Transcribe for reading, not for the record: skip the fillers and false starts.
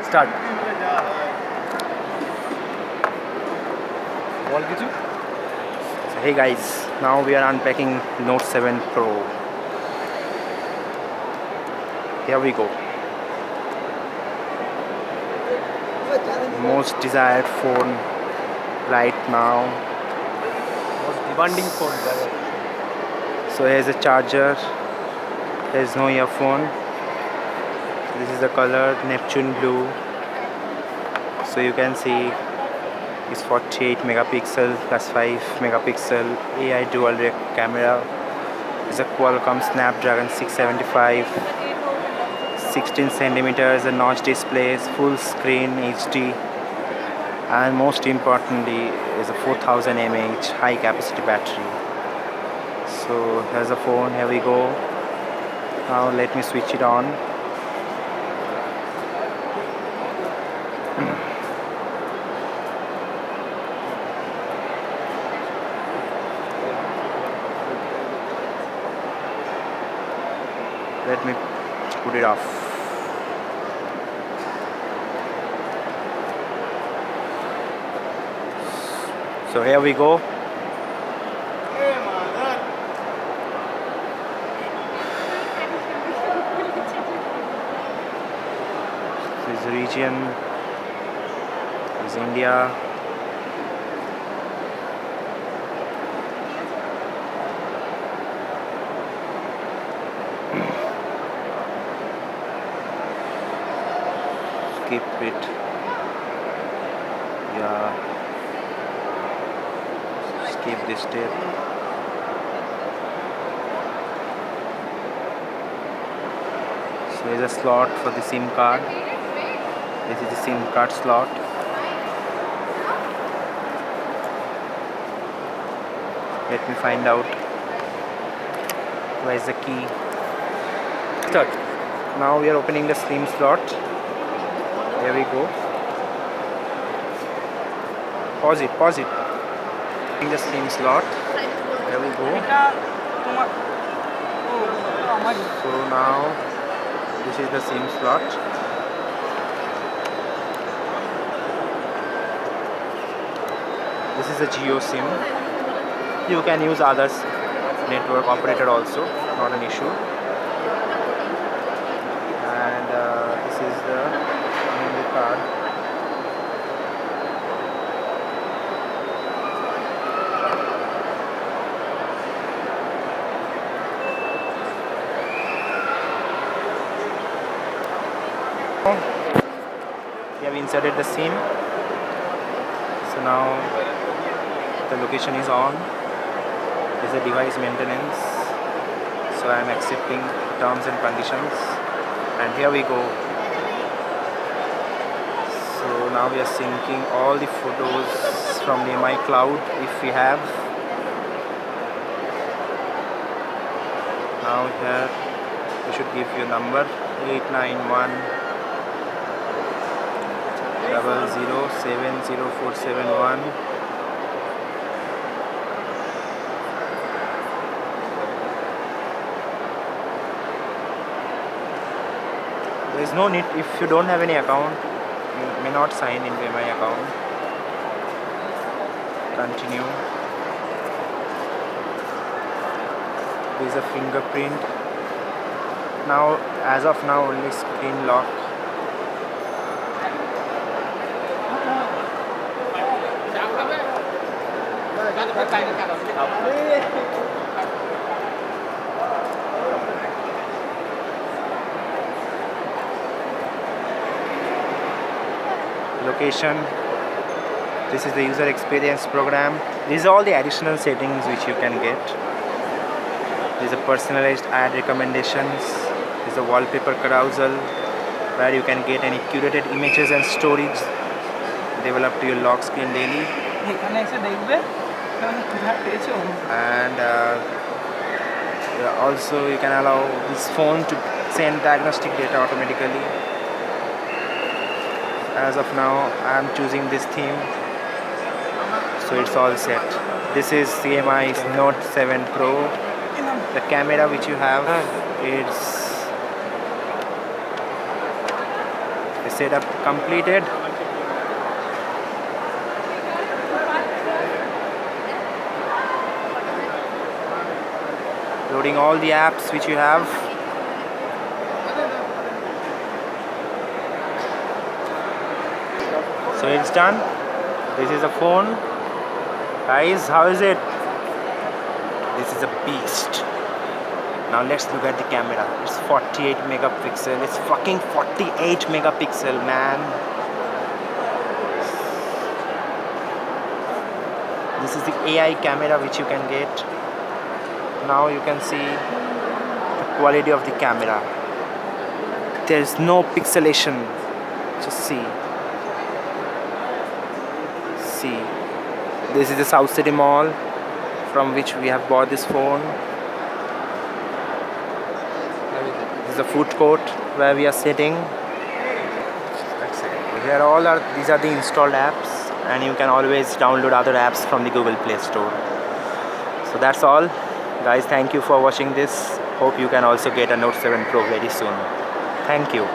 Start. All কিছু? So, hey guys, now we are unpacking Note 7 Pro. Here we go. Most desired phone right now. Most demanding phone ever. So here's a charger. There's no earphone. This is the color Neptune blue. So you can see it's 48 megapixel plus 5 megapixel AI dual camera. It's a Qualcomm Snapdragon 675, 16 centimeters, a notch displays, full screen HD, and most importantly is a 4000 mAh high capacity battery. So here's the phone. Here we go. Now let me switch it on. Let me put it off. So here we go. This region is India. Skip it. Yeah. Skip this step. So there's a slot for the SIM card. This is the SIM card slot. Let me find out where is the key. Start. Now we are opening the SIM slot. Here we go. Pause it. In the SIM slot. Here we go. So now this is the SIM slot. This is a Geo SIM. You can use others network operator also, not an issue. And this is the memory card. We have inserted the SIM. So now the location is on. This is a device maintenance. So I am accepting terms and conditions. And here we go. So now we are syncing all the photos from the my cloud if we have. Now here we should give you a number 891 00704771. There is no need, if you don't have any account, you may not sign in my account. Continue. There is a fingerprint. Now, as of now, only screen lock. Location. This is the user experience program. These are all the additional settings which you can get. These are personalized ad recommendations. This is a wallpaper carousel where you can get any curated images and storage developed to your lock screen daily. And also you can allow this phone to send diagnostic data automatically. As of now I am choosing this theme, so it's all set. This is CMI's Note 7 Pro. The camera which you have is setup completed. Loading all the apps which you have. So it's done. This is a phone. Guys, how is it? This is a beast. Now let's look at the camera. It's 48 megapixel. It's fucking 48 megapixel, man. This is the AI camera which you can get. Now you can see the quality of the camera. There is no pixelation. Just see. See. This is the South City Mall from which we have bought this phone. This is the food court where we are sitting. These are the installed apps, and you can always download other apps from the Google Play Store. So that's all. Guys, thank you for watching this. Hope you can also get a Note 7 Pro very soon. Thank you.